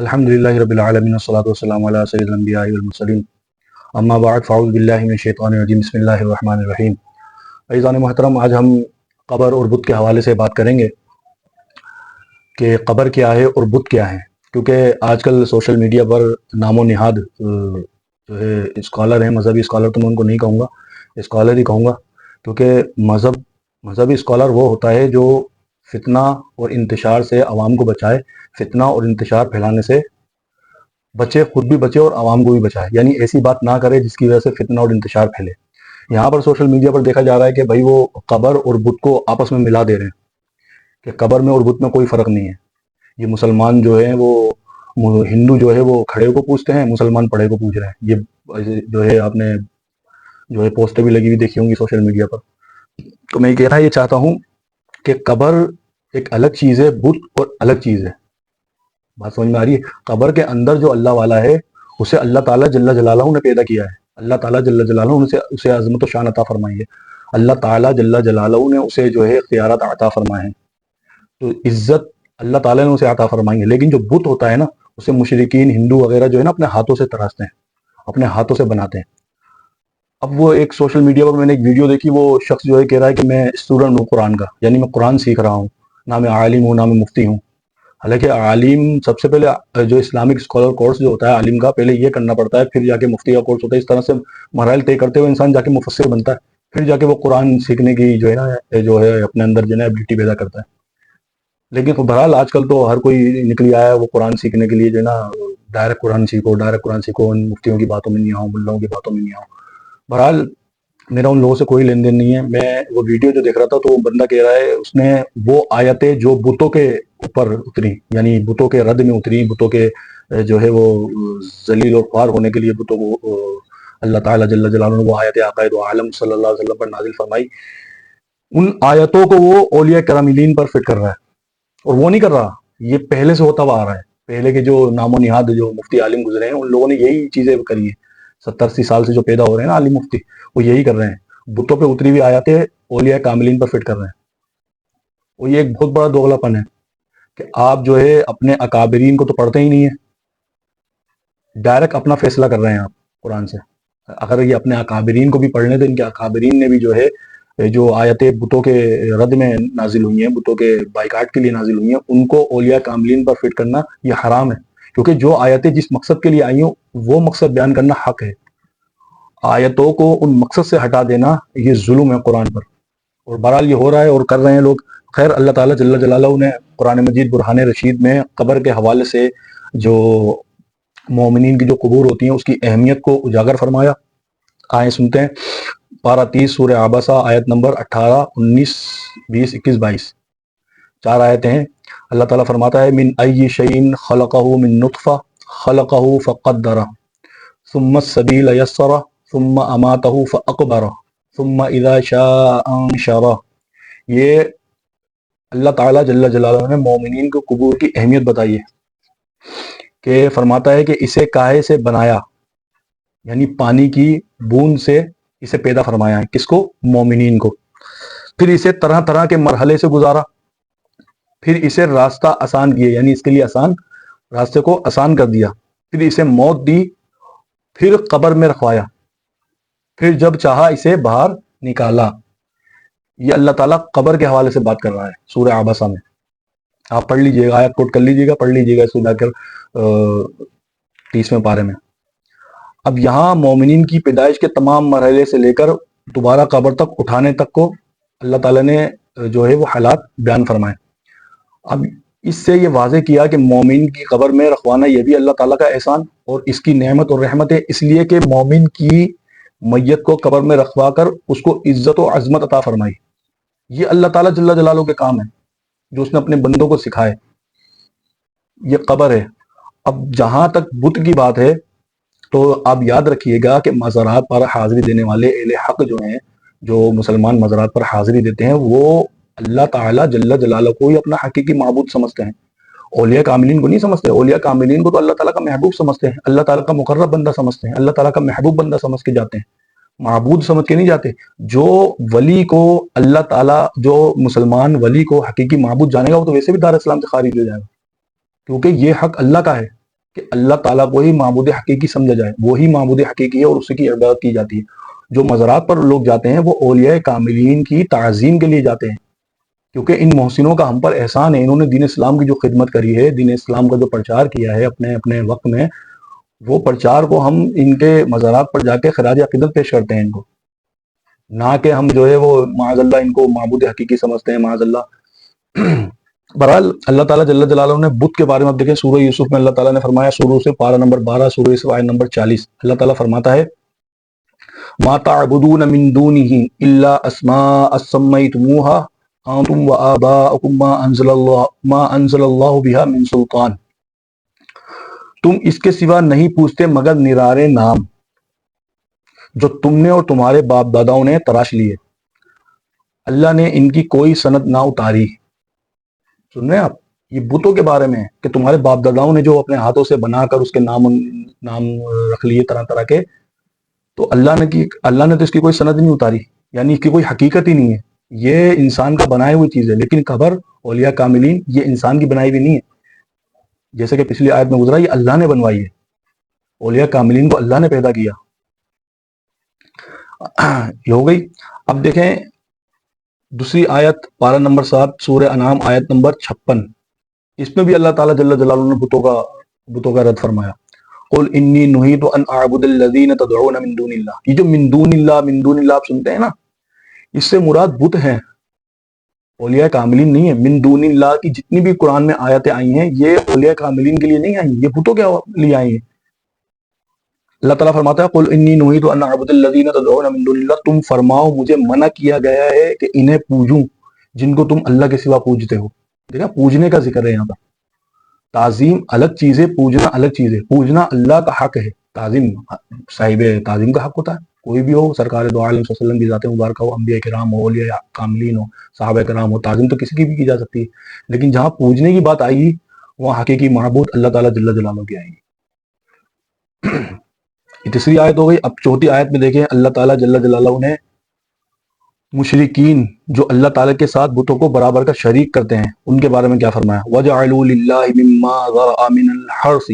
الحمدللہ رب العالمین والصلاة والسلام علی سید الانبیاء والمرسلین اما بعد فاعوذ باللہ من الشیطان الرجیم بسم اللہ الرحمن الرحیم۔ عزیزان محترم، آج ہم قبر اور بت کے حوالے سے بات کریں گے کہ قبر کیا ہے اور بت کیا ہے، کیونکہ آج کل سوشل میڈیا پر نام و نہاد جو ہے اسکالر ہیں، مذہبی اسکالر تو میں ان کو نہیں کہوں گا، اسکالر ہی کہوں گا، کیونکہ مذہبی اسکالر وہ ہوتا ہے جو فتنہ اور انتشار سے عوام کو بچائے، فتنہ اور انتشار پھیلانے سے بچے، خود بھی بچے اور عوام کو بھی بچائے، یعنی ایسی بات نہ کرے جس کی وجہ سے فتنہ اور انتشار پھیلے۔ یہاں پر سوشل میڈیا پر دیکھا جا رہا ہے کہ بھائی وہ قبر اور بت کو آپس میں ملا دے رہے ہیں کہ قبر میں اور بت میں کوئی فرق نہیں ہے۔ یہ مسلمان جو ہیں وہ ہندو جو ہے وہ کھڑے کو پوچھتے ہیں، مسلمان پڑھے کو پوچھ رہے ہیں۔ یہ جو ہے آپ نے جو ہے پوسٹیں بھی لگی ہوئی دیکھی ہوں گی سوشل میڈیا پر۔ تو میں یہ چاہتا ہوں کہ قبر ایک الگ چیز ہے، بت اور الگ چیز ہے۔ بات سمجھ میں آ رہی ہے؟ قبر کے اندر جو اللہ والا ہے اسے اللہ تعالیٰ جل جلالہ نے پیدا کیا ہے، اللہ تعالیٰ جل جلالہ نے اسے عظمت و شان عطا فرمائی ہے، اللہ تعالیٰ جل جلالہ نے اسے جو ہے اختیارات عطا فرمائے ہیں، تو عزت اللہ تعالیٰ نے اسے عطا فرمائی ہے۔ لیکن جو بت ہوتا ہے نا، اسے مشرکین ہندو وغیرہ جو ہے نا اپنے ہاتھوں سے تراشتے ہیں، اپنے ہاتھوں سے بناتے ہیں۔ اب وہ ایک سوشل میڈیا پر میں نے ایک ویڈیو دیکھی، وہ شخص جو ہے کہہ رہا ہے کہ میں اسٹوڈنٹ ہوں قرآن کا، یعنی میں قرآن سیکھ رہا ہوں، نہ میں عالم ہوں نہ میں مفتی ہوں۔ حالانکہ عالم سب سے پہلے جو اسلامک اسکالر کورس جو ہوتا ہے عالم کا، پہلے یہ کرنا پڑتا ہے، پھر جا کے مفتی کا کورس ہوتا ہے۔ اس طرح سے مراحل طے کرتے ہوئے انسان جا کے مفسر بنتا ہے، پھر جا کے وہ قرآن سیکھنے کی جو ہے نا جو ہے اپنے اندر جو ہے ایبلٹی پیدا کرتا ہے۔ لیکن بہرحال آج کل تو ہر کوئی نکلی آیا ہے وہ قرآن سیکھنے کے لیے جو ہے نا ڈائریکٹ قرآن سیکھو، ان مفتیوں کی باتوں میں نہیں آؤں، ملاؤں کی باتوں میں نہیں آؤں۔ بہرحال میرا ان لوگوں سے کوئی لین دین نہیں ہے۔ میں وہ ویڈیو جو دیکھ رہا تھا تو وہ بندہ کہہ رہا ہے اس نے وہ آیتیں جو بتوں کے اوپر اتری، یعنی بتوں کے رد میں اتری، بتوں کے جو ہے وہ ذلیل و خوار ہونے کے لیے بتوں کو اللہ تعالیٰ جل جلالہ نے وہ آیت عقائد و عالم صلی اللہ علیہ وسلم پر نازل فرمائی، ان آیتوں کو وہ اولیاء کراملین پر فٹ کر رہا ہے۔ اور وہ نہیں کر رہا، یہ پہلے سے ہوتا ہوا آ رہا ہے، پہلے کے جو نام و نہاد جو مفتی عالم گزرے ہیں ان لوگوں نے یہی چیزیں کری ہیں۔ 70-80 سال سے جو پیدا ہو رہے ہیں نا عالم مفتی، وہ یہی کر رہے ہیں، بتوں پہ اتری ہوئی آیاتیں اولیاء کاملین پر فٹ کر رہے ہیں۔ اور یہ ایک بہت بڑا دوغلا پن ہے کہ آپ جو ہے اپنے اکابرین کو تو پڑھتے ہی نہیں ہیں، ڈائریکٹ اپنا فیصلہ کر رہے ہیں آپ قرآن سے۔ اگر یہ اپنے اکابرین کو بھی پڑھنے تو ان کے اکابرین نے بھی جو ہے جو آیتیں بتوں کے رد میں نازل ہوئی ہیں، بتوں کے بائیکاٹ کے لیے نازل ہوئی ہیں، ان کو اولیاء کاملین پر فٹ کرنا یہ حرام ہے، کیونکہ جو آیتیں جس مقصد کے لیے آئی ہوں وہ مقصد بیان کرنا حق ہے۔ آیتوں کو ان مقصد سے ہٹا دینا یہ ظلم ہے قرآن پر، اور بہرحال یہ ہو رہا ہے اور کر رہے ہیں لوگ۔ خیر، اللہ تعالیٰ جل جلالہ نے قرآن مجید برہان رشید میں قبر کے حوالے سے جو مومنین کی جو قبور ہوتی ہیں اس کی اہمیت کو اجاگر فرمایا۔ آئیں سنتے ہیں، پارہ 30 سورہ عبسہ، آیت نمبر 18، 19، 20، 21، 22، 4 آیتیں ہیں۔ اللہ تعالیٰ فرماتا ہے من ای شیء خلقہ من نطفہ خلقہ فقدرہ ثم السبیل یسرہ ثم اماتہ فاقبرہ ثم اذا شاء انشرہ۔ یہ اللہ تعالیٰ جل جلالہ نے مومنین کو قبور کی اہمیت بتائی ہے کہ فرماتا ہے کہ اسے کائے سے بنایا، یعنی پانی کی بوند سے اسے پیدا فرمایا ہے، کس کو؟ مومنین کو۔ پھر اسے طرح طرح کے مرحلے سے گزارا، پھر اسے راستہ آسان کیا، یعنی اس کے لیے راستے کو آسان کر دیا، پھر اسے موت دی، پھر قبر میں رکھوایا، پھر جب چاہا اسے باہر نکالا۔ یہ اللہ تعالیٰ قبر کے حوالے سے بات کر رہا ہے سورہ عبسہ میں۔ آپ پڑھ لیجئے گا، آیت کوٹ کر لیجئے گا، پڑھ لیجئے گا اس کو جا کر 30ویں پارے میں۔ اب یہاں مومنین کی پیدائش کے تمام مرحلے سے لے کر دوبارہ قبر تک اٹھانے تک کو اللہ تعالیٰ نے جو ہے وہ حالات بیان فرمائے۔ اب اس سے یہ واضح کیا کہ مومن کی قبر میں رکھوانا یہ بھی اللہ تعالیٰ کا احسان اور اس کی نعمت اور رحمت ہے، اس لیے کہ مومن کی میت کو قبر میں رکھوا کر اس کو عزت و عظمت عطا فرمائی۔ یہ اللہ تعالیٰ جل جلالہ کے کام ہے جو اس نے اپنے بندوں کو سکھائے۔ یہ قبر ہے۔ اب جہاں تک بت کی بات ہے تو آپ یاد رکھیے گا کہ مزارات پر حاضری دینے والے اہل حق جو ہیں، جو مسلمان مزارات پر حاضری دیتے ہیں، وہ اللہ تعالیٰ جل جلالہ کو ہی اپنا حقیقی معبود سمجھتے ہیں، اولیاء کاملین کو نہیں سمجھتے۔ اولیاء کاملین کو تو اللہ تعالیٰ کا محبوب سمجھتے ہیں، اللہ تعالیٰ کا مقرب بندہ سمجھتے ہیں، اللہ تعالیٰ کا محبوب بندہ سمجھ کے جاتے ہیں، معبود سمجھ کے نہیں جاتے۔ جو ولی کو اللہ تعالیٰ، جو مسلمان ولی کو حقیقی معبود جانے گا وہ تو ویسے بھی دار اسلام سے خارج ہو جائے گا، کیونکہ یہ حق اللہ کا ہے۔ کہ اللہ تعالیٰ کو ہی معبود حقیقی سمجھا جائے، وہی معبود حقیقی ہے اور اسی کی عبادت کی جاتی ہے۔ جو مزارات پر لوگ جاتے ہیں وہ اولیاء کاملین کی تعظیم کے لیے جاتے ہیں، کیونکہ ان محسنوں کا ہم پر احسان ہے، انہوں نے دین اسلام کی جو خدمت کری ہے، دین اسلام کا جو پرچار کیا ہے اپنے اپنے وقت میں، وہ پرچار کو ہم ان کے مزارات پر جا کے خراج عقیدت پیش کرتے ہیں ان کو، نہ کہ ہم جو ہے وہ معاذ اللہ ان کو معبود حقیقی سمجھتے ہیں، معاذ اللہ۔ بہرحال اللہ تعالیٰ جل جلالہ نے بت کے بارے میں، اب دیکھیں سورہ یوسف میں اللہ تعالیٰ نے فرمایا، شروع سے پارہ نمبر 12، سورہ یوسف آیت نمبر 40، اللہ تعالیٰ فرماتا ہے ما تعبدون من دونه الا اسماء سميتموها انتم وآباؤكم ما انزل الله بها من سلطان، تم اس کے سوا نہیں پوچھتے مگر نرارے نام جو تم نے اور تمہارے باپ داداؤں نے تراش لیے، اللہ نے ان کی کوئی سند نہ اتاری۔ سن رہے ہیں آپ، یہ بتوں کے بارے میں کہ تمہارے باپ داداؤں نے جو اپنے ہاتھوں سے بنا کر اس کے نام رکھ لیے طرح طرح کے، تو اللہ نے تو اس کی کوئی سند نہیں اتاری، یعنی اس کی کوئی حقیقت ہی نہیں ہے، یہ انسان کا بنائی ہوئی چیز ہے۔ لیکن قبر، اولیاء کاملین، یہ انسان کی بنائی ہوئی نہیں ہے، جیسے کہ پچھلی آیت میں گزرا، یہ اللہ نے بنوائی ہے، اولیاء کاملین کو اللہ نے پیدا کیا۔ یہ ہو گئی۔ اب دیکھیں دوسری آیت، پارہ نمبر 7، سورہ انعام، آیت نمبر 56، اس میں بھی اللہ تعالیٰ جل جلالہ نے بتوں کا رد فرمایا، قل انی نہیت ان اعبد الذین تدعون من دون اللہ۔ یہ جو من دون اللہ آپ سنتے ہیں نا، اس سے مراد بت ہیں، اولیاء کاملین نہیں ہے۔ من دون اللہ کی جتنی بھی قرآن میں آیتیں آئی ہیں، یہ اولیاء کاملین کے لیے نہیں آئی، یہ بتوں کے لیے آئی ہیں۔ اللہ تعالیٰ فرماتا ہے قل انی نہیت ان اعبد الذین تدعون من دون اللہ، تم فرماؤ مجھے منع کیا گیا ہے کہ انہیں پوجوں جن کو تم اللہ کے سوا پوجتے ہو۔ دیکھا، پوجنے کا ذکر ہے یہاں پر، تعظیم الگ چیز ہے، پوجنا الگ چیز ہے۔ پوجنا اللہ کا حق ہے، تعظیم صاحب تعظیم کا حق ہوتا ہے، کوئی بھی ہو، سرکار دو عالم صلی اللہ علیہ وسلم کی ذات مبارکہ ہو، انبیاء کرام ہو، اولیاء کاملین ہو، صحابہ کرام ہو، تعظیم تو کسی کی بھی کی جا سکتی ہے، لیکن جہاں پوجنے کی بات آئے گی وہاں حقیقی معبود اللہ تعالیٰ جل جلالہ کی آئے گی۔ یہ تیسری آیت ہو گئی۔ اب چوتھی آیت میں دیکھیں اللہ تعالیٰ جل جلالہ نے مشرکین جو اللہ تعالیٰ کے ساتھ بتوں کو برابر کا شریک کرتے ہیں ان کے بارے میں کیا فرمایا، وَجَعَلُوا لِلَّهِ مِمَّا ذَرَأَ مِنَ الْحَرْثِ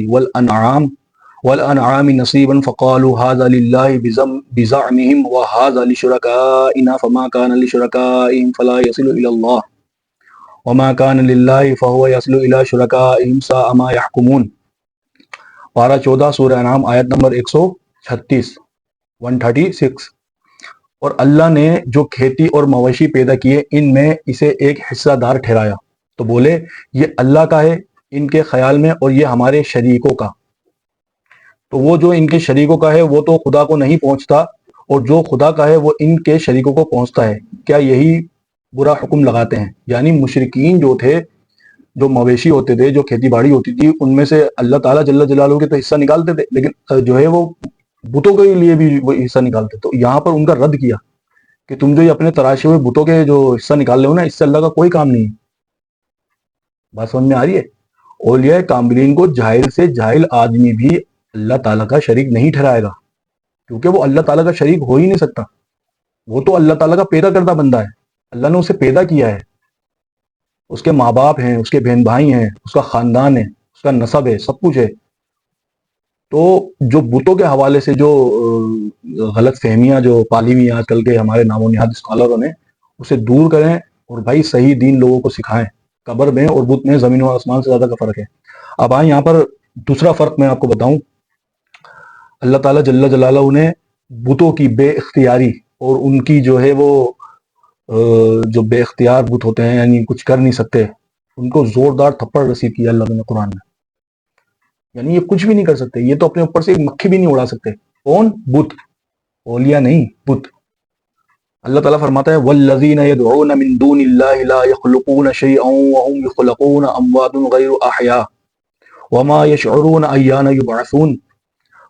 وَالْأَنْعَامِ نَصِيبًا فَقَالُوا هَذَا لِلَّهِ بِزَعْمِهِمْ وَهَذَا لِشُرَكَائِنَا فَمَا كَانَ لِشُرَكَائِهِمْ فَلَا يَصِلُ إِلَى اللَّهِ وَمَا كَانَ لِلَّهِ فَهُوَ يَصِلُ إِلَى شُرَكَائِهِمْ سَاءَ مَا يَحْكُمُونَ۔ پارہ 14، سورہ انعام، آیت نمبر 136، 136۔ اور اللہ نے جو کھیتی اور مویشی پیدا کیے ان میں اسے ایک حصہ دار ٹھہرایا، تو بولے یہ اللہ کا ہے ان کے خیال میں اور یہ ہمارے شریکوں کا۔ تو وہ جو ان کے شریکوں کا ہے وہ تو خدا کو نہیں پہنچتا، اور جو خدا کا ہے وہ ان کے شریکوں کو پہنچتا ہے، کیا یہی برا حکم لگاتے ہیں؟ یعنی مشرکین جو تھے، جو مویشی ہوتے تھے، جو کھیتی باڑی ہوتی تھی، ان میں سے اللہ تعالیٰ جل جلالہ کے تو حصہ نکالتے تھے، لیکن جو ہے وہ بتوں کے لیے بھی وہ حصہ نکالتے۔ تو یہاں پر ان کا رد کیا کہ تم جو یہ اپنے تراشے ہوئے بتوں کے جو حصہ نکال رہے ہو نا، اس سے اللہ کا کوئی کام نہیں ہے۔ بات سمجھ میں آ رہی ہے؟ اولیاء کاملین کو جاہل سے جاہل آدمی بھی اللہ تعالیٰ کا شریک نہیں ٹھہرائے گا، کیونکہ وہ اللہ تعالیٰ کا شریک ہو ہی نہیں سکتا، وہ تو اللہ تعالیٰ کا پیدا کردہ بندہ ہے، اللہ نے اسے پیدا کیا ہے، اس کے ماں باپ ہیں، اس کے بہن بھائی ہیں، اس کا خاندان ہے، اس کا نسب ہے، سب کچھ ہے۔ تو جو بتوں کے حوالے سے جو غلط فہمیاں جو پالی ہوئی آج کل کے ہمارے نام و نہاد اسکالروں نے، اسے دور کریں اور بھائی صحیح دین لوگوں کو سکھائیں۔ قبر میں اور بت میں زمین و آسمان سے زیادہ کا فرق ہے۔ اب آئیں یہاں پر دوسرا فرق میں آپ کو بتاؤں، اللہ تعالیٰ جل جلالہ نے بتوں کی بے اختیاری اور ان کی جو ہے وہ جو بے اختیار بت ہوتے ہیں، یعنی کچھ کر نہیں سکتے، ان کو زوردار تھپڑ رسید کیا اللہ نے قرآن میں، یعنی یہ کچھ بھی نہیں کر سکتے، یہ تو اپنے اوپر سے ایک مکھی بھی نہیں اڑا سکتے۔ کون؟ بت، اولیاء نہیں، بت۔ اللہ تعالیٰ فرماتا ہے والذین یدعون من دون اللہ لا یخلقون شیئا وهم یخلقون اموات غیر احیاء وما یشعرون ایان یبعثون۔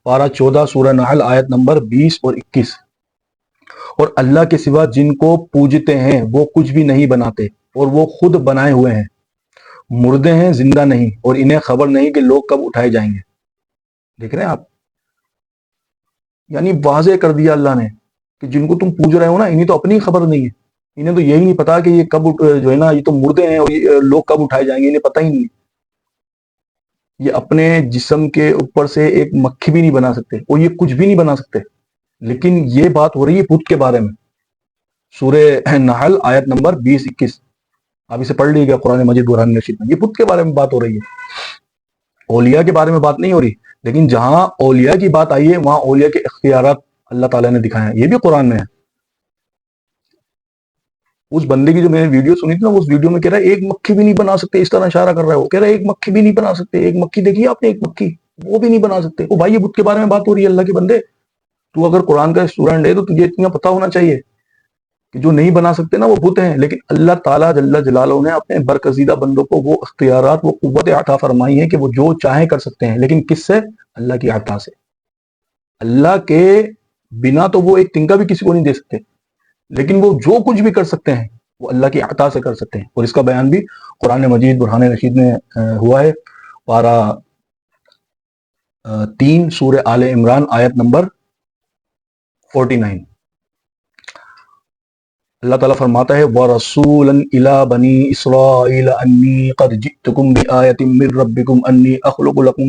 پارہ 14، سورہ نحل، آیت نمبر 20 اور 21۔ اور اللہ کے سوا جن کو پوجتے ہیں وہ کچھ بھی نہیں بناتے اور وہ خود بنائے ہوئے ہیں، مردے ہیں، زندہ نہیں، اور انہیں خبر نہیں کہ لوگ کب اٹھائے جائیں گے۔ دیکھ رہے ہیں آپ، یعنی واضح کر دیا اللہ نے کہ جن کو تم پوج رہے ہو نا، انہیں تو اپنی خبر نہیں ہے، انہیں تو یہی نہیں پتا کہ یہ کب جو ہے نا، یہ تو مردے ہیں اور یہ لوگ کب اٹھائے جائیں گے، انہیں پتہ ہی نہیں۔ یہ اپنے جسم کے اوپر سے ایک مکھی بھی نہیں بنا سکتے اور یہ کچھ بھی نہیں بنا سکتے. لیکن یہ بات ہو رہی ہے بت کے بارے میں. سورہ نحل آیت نمبر 20-21 آپ اسے پڑھ لیجیے گا قرآن مجید برہان رشید میں. یہ بت کے بارے میں بات ہو رہی ہے, اولیاء کے بارے میں بات نہیں ہو رہی. لیکن جہاں اولیاء کی بات آئی ہے وہاں اولیاء کے اختیارات اللہ تعالیٰ نے دکھائے ہیں, یہ بھی قرآن میں ہے. اس بندے کی جو میں نے ویڈیو سنی تھی نا, اس ویڈیو میں کہہ رہا ہے ایک مکھی بھی نہیں بنا سکتے, اس طرح اشارہ کر رہا ہے. وہ کہہ رہا ہے ایک مکھی بھی نہیں بنا سکتے, ایک مکھی دیکھی آپ نے, ایک مکھی وہ بھی نہیں بنا سکتے. وہ بھائی یہ بت کے بارے میں بات ہو رہی ہے. اللہ کے بندے, تو اگر قرآن کا اسٹوڈنٹ ہے تو تجھے اتنا پتا ہونا چاہیے کہ جو نہیں بنا سکتے نا وہ بت ہیں. لیکن اللہ تعالیٰ جل جلالہ نے اپنے برگزیدہ بندوں کو وہ اختیارات, وہ قوت عطا فرمائی ہے کہ وہ جو چاہیں کر سکتے ہیں. لیکن کس سے؟ اللہ کی عطا سے. اللہ کے بنا تو وہ ایک تنکا بھی کسی کو نہیں دے سکتے, لیکن وہ جو کچھ بھی کر سکتے ہیں وہ اللہ کی عطا سے کر سکتے ہیں. اور اس کا بیان بھی قرآن مجید برہان رشید میں ہوا ہے. پارہ 3 سورہ آل عمران آیت نمبر 49. اللہ تعالیٰ فرماتا ہے وَرَسُولًا إِلَىٰ بَنِي إِسْرَائِيلَ أَنِّي قَدْ جِئْتُكُم بِآيَةٍ مِّن رَّبِّكُمْ أَنِّي أَخْلُقُ لَكُم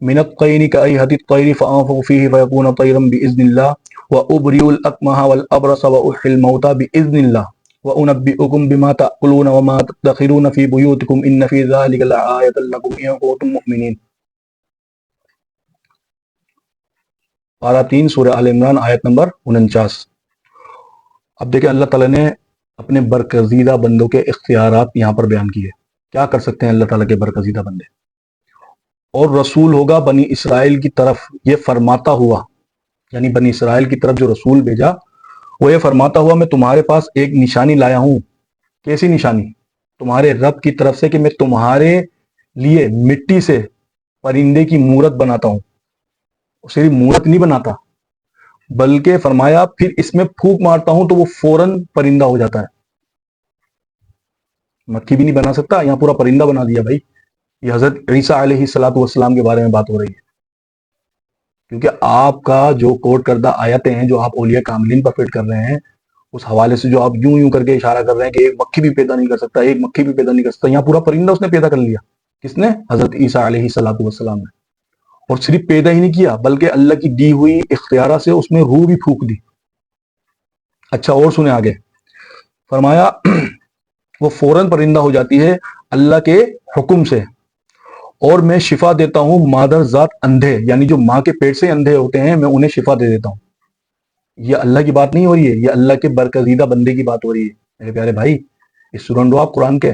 مِّنَ الطِّينِ كَهَيْئَةِ الطَّيْرِ فَأَنفُخُ فِيهِ فَيَكُونُ طَيْرًا بِإِذْنِ اللَّهِ وَأُبْرِئُ الْأَكْمَهَ وَالْأَبْرَصَ وَأُحْيِي الْمَوْتَىٰ بِإِذْنِ اللَّهِ وَأُنَبِّئُكُم بِمَا تَأْكُلُونَ وَمَا تَدَّخِرُونَ فِي بُيُوتِكُمْ إِنَّ فِي ذَٰلِكَ لَآيَةً لَّكُمْ إِن كُنتُم مُّؤْمِنِينَ. پارہ 3 سورہ آل عمران آیت نمبر 49. اب دیکھیں اللہ تعالیٰ نے اپنے برگزیدہ بندوں کے اختیارات یہاں پر بیان کیے. کیا کر سکتے ہیں اللہ تعالیٰ کے برگزیدہ بندے؟ اور رسول ہوگا بنی اسرائیل کی طرف یہ فرماتا ہوا, یعنی بنی اسرائیل کی طرف جو رسول بھیجا وہ یہ فرماتا ہوا میں تمہارے پاس ایک نشانی لایا ہوں. کیسی نشانی؟ تمہارے رب کی طرف سے کہ میں تمہارے لیے مٹی سے پرندے کی مورت بناتا ہوں. صرف مورت نہیں بناتا بلکہ فرمایا پھر اس میں پھونک مارتا ہوں تو وہ فوراً پرندہ ہو جاتا ہے. مکھی بھی نہیں بنا سکتا, یہاں پورا پرندہ بنا دیا بھائی. یہ حضرت عیسیٰ علیہ السلام کے بارے میں بات ہو رہی ہے. کیونکہ آپ کا جو کوٹ کردہ آیتیں ہیں جو آپ اولیاء کاملین پر فٹ کر رہے ہیں, اس حوالے سے جو آپ یوں کر کے اشارہ کر رہے ہیں کہ ایک مکھی بھی پیدا نہیں کر سکتا, ایک مکھی بھی پیدا نہیں کر سکتا, یہاں پورا پرندہ اس نے پیدا کر لیا. کس نے؟ حضرت عیسیٰ علیہ السلام نے. اور صرف پیدا ہی نہیں کیا بلکہ اللہ کی دی ہوئی اختیارات سے اس میں روح بھی پھونک دی. اچھا اور سنیں آگے, فرمایا وہ فوراً پرندہ ہو جاتی ہے اللہ کے حکم سے. اور میں شفا دیتا ہوں مادر ذات اندھے, یعنی جو ماں کے پیٹ سے اندھے ہوتے ہیں میں انہیں شفا دے دیتا ہوں. یہ اللہ کی بات نہیں ہو رہی ہے, یہ اللہ کے برگزیدہ بندے کی بات ہو رہی ہے. میرے پیارے بھائی, اس اسٹوڈنٹ ہو آپ قرآن کے,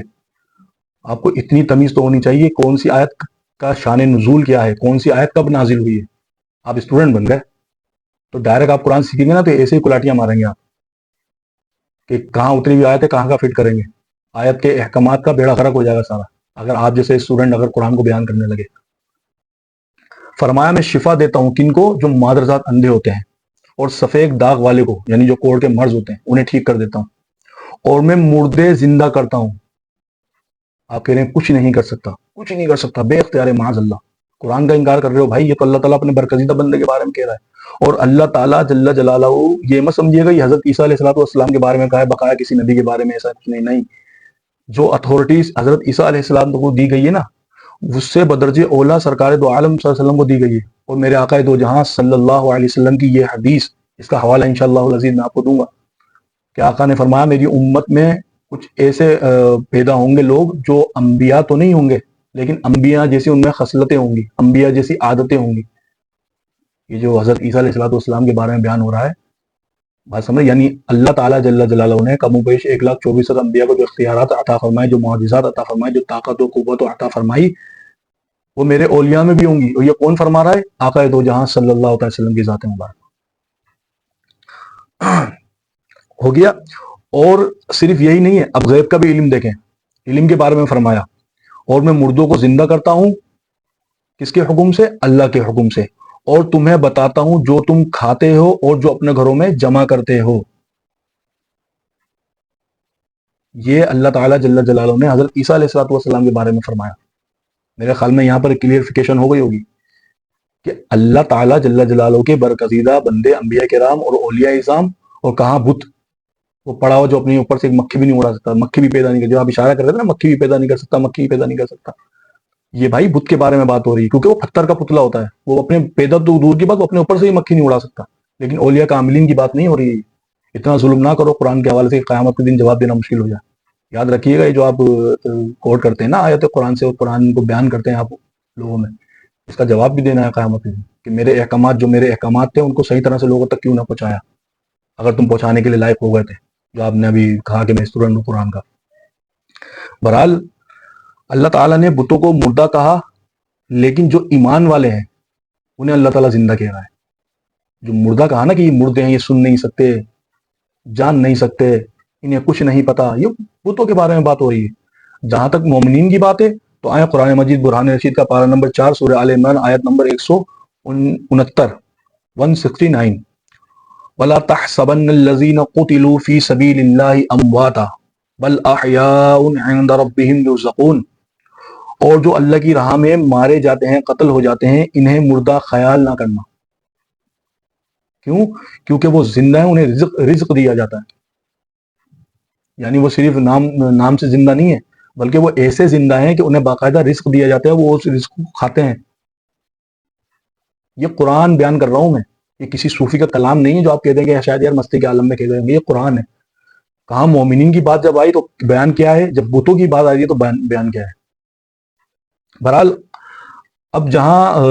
آپ کو اتنی تمیز تو ہونی چاہیے کون سی آیت کا شان نزول کیا ہے, کون سی آیت کب نازل ہوئی ہے. آپ اسٹوڈنٹ بن گئے تو ڈائریکٹ آپ قرآن سیکھیں گے نا تو ایسے ہی کلاٹیاں ماریں گے آپ کہ کہاں اتری ہوئی آیت ہے کہاں کا فٹ کریں گے. آیت کے احکامات کا بیڑا غرق ہو جائے گا سارا اگر آپ جیسے اسٹوڈنٹ اگر قرآن کو بیان کرنے لگے. فرمایا میں شفا دیتا ہوں کن کو؟ جو مادرزاد اندھے ہوتے ہیں, اور سفید داغ والے کو یعنی جو کوڑ کے مرض ہوتے ہیں انہیں ٹھیک کر دیتا ہوں. اور میں مردے زندہ کرتا ہوں. آپ کہہ رہے ہیں کچھ نہیں کر سکتا, کچھ نہیں کر سکتا, بے اختیار معاذ اللہ. قرآن کا انکار کر رہے ہو بھائی, یہ تو اللہ تعالیٰ اپنے برگزیدہ بندے کے بارے میں کہہ رہا ہے. اور اللہ تعالیٰ جل جلالہ یہ مت سمجھیے گا یہ حضرت عیسیٰ علیہ السلام کے بارے میں کہا ہے, بقایا کسی نبی کے بارے میں ایسا کچھ نہیں. جو اتھارٹیز حضرت عیسیٰ علیہ السلام کو دی گئی ہے نا, اس سے بدرجہ اولا سرکار دو عالم صلی اللہ علیہ وسلم کو دی گئی ہے. اور میرے آقا دو جہاں صلی اللہ علیہ وسلم کی یہ حدیث, اس کا حوالہ انشاءاللہ العزیز میں آپ کو دوں گا, کہ آقا نے فرمایا میری امت میں کچھ ایسے پیدا ہوں گے لوگ جو انبیاء تو نہیں ہوں گے لیکن انبیاء جیسی ان میں خصلتیں ہوں گی, انبیاء جیسی عادتیں ہوں گی. یہ جو حضرت عیسیٰ علیہ السلام کے بارے میں بیان ہو رہا ہے بات سمجھ, یعنی اللہ تعالیٰ جل جلالہ نے کم و بیش 1,24,000 انبیاء کو جو اختیارات عطا فرمائے, جو معجزات عطا فرمائے, جو طاقت و قوت و عطا فرمائی, وہ میرے اولیاء میں بھی ہوں گی. اور یہ کون فرما رہا ہے؟ آقا دو جہاں صلی اللہ علیہ وسلم کی ذات مبارک. ہو گیا. اور صرف یہی نہیں ہے, اب غیب کا بھی علم دیکھیں. علم کے بارے میں فرمایا اور میں مردوں کو زندہ کرتا ہوں. کس کے حکم سے؟ اللہ کے حکم سے. اور تمہیں بتاتا ہوں جو تم کھاتے ہو اور جو اپنے گھروں میں جمع کرتے ہو. یہ اللہ تعالیٰ جل جلالہ نے حضرت عیسیٰ علیہ السلام کے بارے میں فرمایا. میرے خیال میں یہاں پر کلیئرفیکیشن ہو گئی ہوگی کہ اللہ تعالیٰ جل جلالہ کے برگزیدہ بندے انبیاء کرام اور اولیاء اعظام, اور کہاں بت وہ پڑا ہوا جو اپنے اوپر سے ایک مکھی بھی نہیں اڑا سکتا, مکھی بھی پیدا نہیں کر, جو آپ اشارہ کر رہے تھے نا مکھی بھی پیدا نہیں کر سکتا, مکھی بھی پیدا نہیں کر سکتا. یہ بھائی بت کے بارے میں بات ہو رہی ہے، کیونکہ وہ پتھر کا پتلا ہوتا ہے، وہ اپنے پیدا تو دور کی بات، وہ اپنے اوپر سے ہی مکھی نہیں اڑا سکتا. لیکن اولیاء کاملین کی بات نہیں ہو رہی ہے. اتنا ظلم نہ کرو قرآن کے حوالے سے، قیامت کے دن جواب دینا مشکل ہو جائے. یاد رکھیے گا، یہ جو آپ کوٹ کرتے ہیں نا آیت قرآن سے، اور قرآن کو بیان کرتے ہیں آپ لوگوں میں، اس کا جواب بھی دینا ہے قیامت کے دن، کہ میرے احکامات، جو میرے احکامات تھے ان کو صحیح طرح سے لوگوں تک کیوں نہ پہنچایا، اگر تم پہنچانے کے لیے لائق ہو گئے تھے، جو آپ نے ابھی کہا کہ میں اسٹوڈنٹ ہوں قرآن کا. بہرحال اللہ تعالیٰ نے بتوں کو مردہ کہا، لیکن جو ایمان والے ہیں انہیں اللہ تعالیٰ زندہ کہہ رہا ہے. جو مردہ کہا نا کہ یہ مردے ہیں، یہ سن نہیں سکتے، جان نہیں سکتے، انہیں کچھ نہیں پتا، یہ بتوں کے بارے میں بات ہو رہی ہے. جہاں تک مومنین کی بات ہے تو آئے قرآن مجید برہان رشید کا پارہ نمبر 4 سورہ آل عمران آیت نمبر 169 169. وَلَا تَحْسَبَنَّ الَّذِينَ قُتِلُوا فِي سَبِيلِ اللَّهِ أَمْوَاتًا بَلْ أَحْيَاءٌ عِندَ رَبِّهِمْ يُرْزَقُونَ. اور جو اللہ کی راہ میں مارے جاتے ہیں، قتل ہو جاتے ہیں، انہیں مردہ خیال نہ کرنا. کیوں؟ کیونکہ وہ زندہ ہیں، انہیں رزق دیا جاتا ہے. یعنی وہ صرف نام سے زندہ نہیں ہے، بلکہ وہ ایسے زندہ ہیں کہ انہیں باقاعدہ رزق دیا جاتا ہے، وہ اس رزق کو کھاتے ہیں. یہ قرآن بیان کر رہا ہوں میں، یہ کسی صوفی کا کلام نہیں ہے جو آپ کہہ دیں گے شاید یار مستی کے عالم میں کہہ دیں گے. یہ قرآن ہے. کہاں مومنین کی بات جب آئی تو بیان کیا ہے، جب بتوں کی بات آئی ہے تو بیان کیا ہے. بہرحال اب جہاں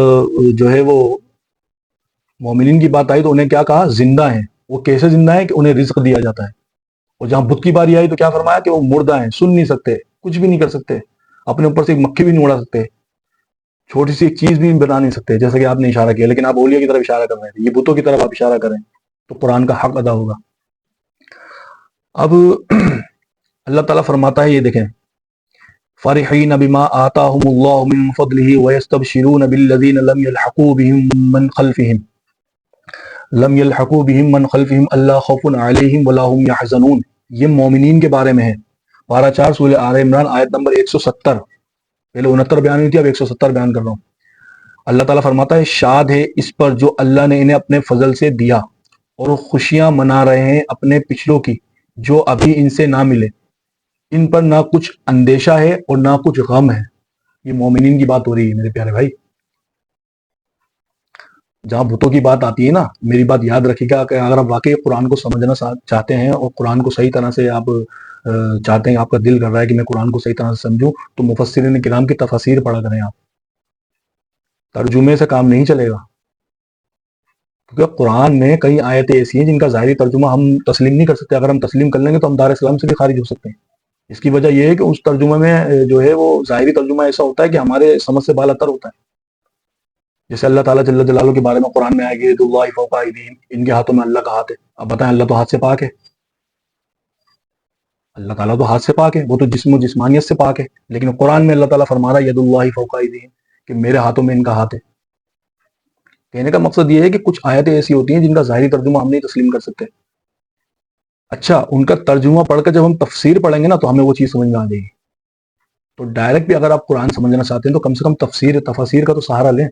جو ہے وہ مومنین کی بات آئی تو انہیں کیا کہا؟ زندہ ہیں. وہ کیسے زندہ ہیں؟ کہ انہیں رزق دیا جاتا ہے. اور جہاں بت کی باری آئی تو کیا فرمایا؟ کہ وہ مردہ ہیں، سن نہیں سکتے، کچھ بھی نہیں کر سکتے، اپنے اوپر سے ایک مکھی بھی نہیں اڑا سکتے، چھوٹی سی ایک چیز بھی بنا نہیں سکتے، جیسا کہ آپ نے اشارہ کیا. لیکن آپ اولیاء کی طرف اشارہ کر رہے ہیں، یہ بتوں کی طرف آپ اشارہ کریں تو قرآن کا حق ادا ہوگا. اب اللہ تعالیٰ فرماتا ہے، یہ دیکھیں، فرحین بما آتاہم اللہ من فضلہ ویستبشرون بالذین لم یلحقوا بہم من خلفہم الا خوف علیہم ولا هم یحزنون. یہ مومنین کے بارے میں ہے. پارہ 4 سورہ آل عمران آیت نمبر 170. پہلے 69 بیان ہوئی تھی، اب 170 بیان کر رہا ہوں. اللہ تعالیٰ فرماتا ہے، شاد ہے اس پر جو اللہ نے انہیں اپنے فضل سے دیا، اور وہ خوشیاں منا رہے ہیں اپنے پچھلوں کی جو ابھی ان سے نہ ملے. ان پر نہ کچھ اندیشہ ہے اور نہ کچھ غم ہے. یہ مومنین کی بات ہو رہی ہے میرے پیارے بھائی. جہاں بتوں کی بات آتی ہے نا، میری بات یاد رکھیے گا کہ اگر آپ واقعی قرآن کو سمجھنا چاہتے ہیں اور قرآن کو صحیح طرح سے آپ چاہتے ہیں، آپ کا دل کر رہا ہے کہ میں قرآن کو صحیح طرح سے سمجھوں، تو مفسرین کرام کی تفاسیر پڑھا کریں. آپ ترجمے سے کام نہیں چلے گا، کیونکہ قرآن میں کئی آیتیں ایسی ہیں جن کا ظاہری ترجمہ ہم تسلیم نہیں کر سکتے. اگر ہم تسلیم کر لیں گے تو ہم دار اسلام سے بھی خارج ہو سکتے ہیں. اس کی وجہ یہ ہے کہ اس ترجمے میں جو ہے وہ ظاہری ترجمہ ایسا ہوتا ہے کہ ہمارے سمجھ سے بالا تر ہوتا ہے. جیسے اللہ تعالیٰ جل جلالہ کے بارے میں قرآن میں آئے گی، ید اللہ فوق ایدیہم، ان کے ہاتھوں میں اللہ کا ہاتھ ہے. اب بتائیں، اللہ تو ہاتھ سے پاک ہے، اللہ تعالیٰ تو ہاتھ سے پاک ہے، وہ تو جسم و جسمانیت سے پاک ہے. لیکن قرآن میں اللہ تعالیٰ فرما رہا ہے ید اللہ فوق ایدیہم، کہ میرے ہاتھوں میں ان کا ہاتھ ہے. کہنے کا مقصد یہ ہے کہ کچھ آیتیں ایسی ہوتی ہیں جن کا ظاہری ترجمہ ہم نہیں تسلیم کر سکتے. اچھا، ان کا ترجمہ پڑھ کر جب ہم تفسیر پڑھیں گے نا تو ہمیں وہ چیز سمجھ میں آ جائے گی. تو ڈائریکٹ بھی اگر آپ قرآن سمجھنا چاہتے ہیں تو کم سے کم تفسیر کا تو سہارا لیں.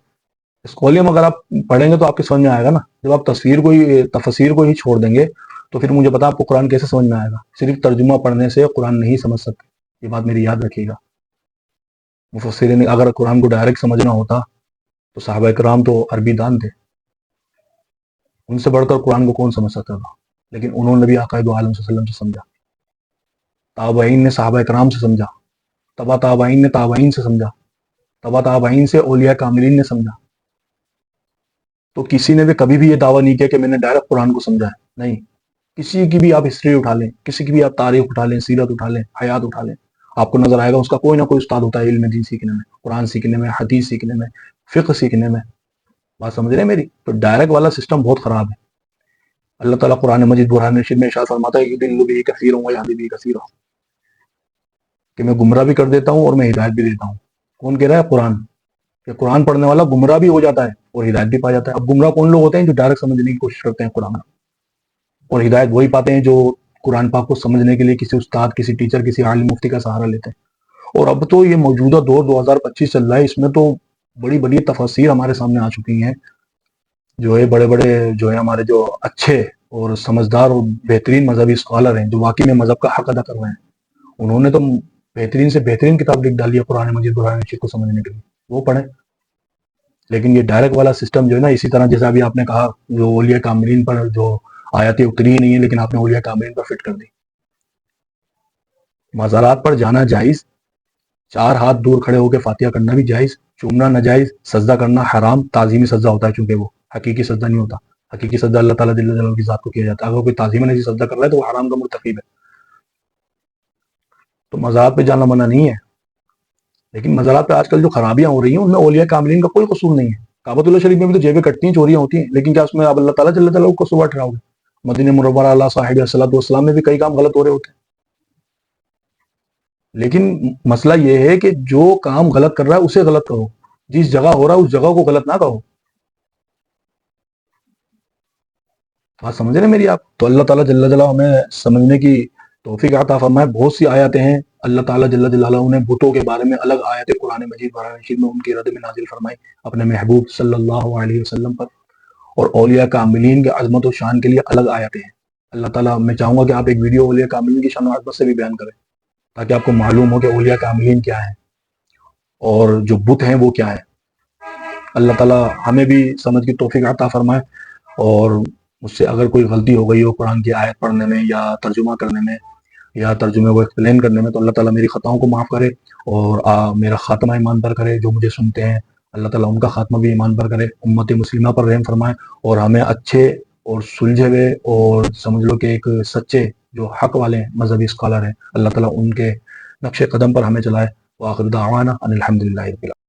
اسکولیم اگر آپ پڑھیں گے تو آپ کے سمجھ میں آئے گا نا. جب آپ تفسیر کو ہی چھوڑ دیں گے تو پھر مجھے پتا آپ کو قرآن کیسے سمجھ میں آئے گا. صرف ترجمہ پڑھنے سے قرآن نہیں سمجھ سکتے، یہ بات میری یاد رکھیے گا. مفسرین اگر قرآن کو ڈائریکٹ سمجھنا ہوتا تو صحابہ کرام تو عربی دان تھے، ان سے بڑھ کر قرآن کو کون سمجھ سکتا تھا. لیکن انہوں نے بھی عقائد عالم صلی اللہ علیہ وسلم سے سمجھا، تابعین نے صحابہ کرام سے سمجھا، تبا تابعین نے تابعین سے سمجھا، تبا تابعین سے اولیاء کاملین نے سمجھا. تو کسی نے بھی کبھی بھی یہ دعویٰ نہیں کیا کہ میں نے ڈائریکٹ قرآن کو سمجھا ہے. نہیں، کسی کی بھی آپ ہسٹری اٹھا لیں، کسی کی بھی آپ تاریخ اٹھا لیں، سیرت اٹھا لیں، حیات اٹھا لیں، آپ کو نظر آئے گا اس کا کوئی نہ کوئی استاد ہوتا ہے علم دین سیکھنے میں، قرآن سیکھنے میں، حدیث سیکھنے میں، فقہ سیکھنے میں. بات سمجھ رہے ہیں میری؟ تو ڈائریکٹ والا سسٹم بہت خراب ہے. اللہ تعالیٰ قرآن مجید برہان رشید میں ارشاد فرماتا ہے کہ یضل بہ کثیر ویہدی بہ کثیر، کہ میں گمراہ بھی کر دیتا ہوں اور میں ہدایت بھی دیتا ہوں. کون کہہ رہا ہے؟ قرآن. کہ قرآن پڑھنے والا گمراہ بھی ہو جاتا ہے اور ہدایت بھی پا جاتا ہے. اب گمراہ کون لوگ ہوتے ہیں؟ جو ڈائریکٹ سمجھنے کی کوشش کرتے ہیں قرآن، اور ہدایت وہی پاتے ہیں جو قرآن پاک کو سمجھنے کے لیے کسی استاد، کسی ٹیچر، کسی عالم مفتی کا سہارا لیتے ہیں. اور اب تو یہ موجودہ دور 2025 چل رہا ہے، اس میں تو بڑی بڑی تفاسیر ہمارے سامنے آ چکی ہیں. جو ہے بڑے بڑے جو ہے ہمارے جو اچھے اور سمجھدار اور بہترین مذہبی اسکالر ہیں، جو واقعی میں مذہب کا حق ادا کر رہے ہیں، انہوں نے تو بہترین سے بہترین کتاب لکھ ڈالی ہے قرآن مجید قرآن مجید کو سمجھنے کے لیے، وہ پڑھیں۔ لیکن یہ ڈائریکٹ والا سسٹم جو ہے نا، اسی طرح جیسا ابھی آپ نے کہا جو اولیاء کاملین پر جو آیاتیں اتری ہی نہیں ہیں لیکن آپ نے اولیاء کاملین پر فٹ کر دی۔ مزارات پر جانا جائز، 4 ہاتھ دور کھڑے ہو کے فاتحہ کرنا بھی جائز، چومنا ناجائز، سجدہ کرنا حرام، تعظیمی سجدہ ہوتا ہے چونکہ وہ حقیقی سجدہ نہیں ہوتا۔ حقیقی سجدہ اللہ تعالیٰ جل جلالہ کی ذات کو کیا جاتا ہے، اگر کوئی تعظیماً ایسی سجدہ کر رہا ہے تو وہ حرام کا مرتکب ہے۔ تو مزارات پہ جانا منع نہیں ہے، لیکن مزارات پہ آج کل جو خرابیاں ہو رہی ہیں ان میں اولیاء کاملین کا کوئی قصور نہیں ہے۔ کعبۃ اللہ شریف میں بھی تو جیبیں کٹتی ہیں، چوریاں ہوتی ہیں، لیکن کیا اس میں اب اللہ تعالیٰ جل جلالہ کو قصور ٹھہراؤ گے؟ مدینہ منورہ اللہ صاحب الصلوۃ والسلام میں بھی کئی کام غلط ہو رہے ہوتے ہیں، لیکن مسئلہ یہ ہے کہ جو کام غلط کر رہا ہے اسے غلط کرو، جس جگہ ہو رہا ہے اس جگہ کو غلط نہ کہو۔ بات سمجھ رہے ہیں میری آپ؟ تو اللہ تعالیٰ جل جلالہ ہمیں سمجھنے کی توفیق عطا فرمائے۔ بہت سی آیاتیں ہیں اللہ تعالیٰ جل جلالہ نے بتوں کے بارے میں الگ آیتیں قرآن مجید میں ان کی رد میں نازل فرمائی اپنے محبوب صلی اللہ علیہ وسلم پر، اور اولیاء کاملین کے عظمت و شان کے لیے الگ آیتیں ہیں۔ اللہ تعالیٰ میں چاہوں گا کہ آپ ایک ویڈیو اولیاء کاملین کی شان و عظمت سے بھی بیان کریں تاکہ آپ کو معلوم ہو کہ اولیاء کاملین کیا ہیں اور جو بت ہیں وہ کیا ہیں۔ اللہ تعالیٰ ہمیں بھی سمجھ کی توفیق عطا فرمائے، اور مجھ سے اگر کوئی غلطی ہو گئی ہو قرآن کی آیت پڑھنے میں یا ترجمہ کرنے میں یا ترجمے کو ایکسپلین کرنے میں، تو اللہ تعالیٰ میری خطاؤں کو معاف کرے اور میرا خاتمہ ایمان پر کرے۔ جو مجھے سنتے ہیں اللہ تعالیٰ ان کا خاتمہ بھی ایمان پر کرے، امت مسلمہ پر رحم فرمائے، اور ہمیں اچھے اور سلجھے ہوئے اور سمجھ لو کہ ایک سچے جو حق والے ہیں مذہبی اسکالر ہیں، اللہ تعالیٰ ان کے نقش قدم پر ہمیں چلائے۔ وآخر دعوانا ان الحمد للہ رب العالمین۔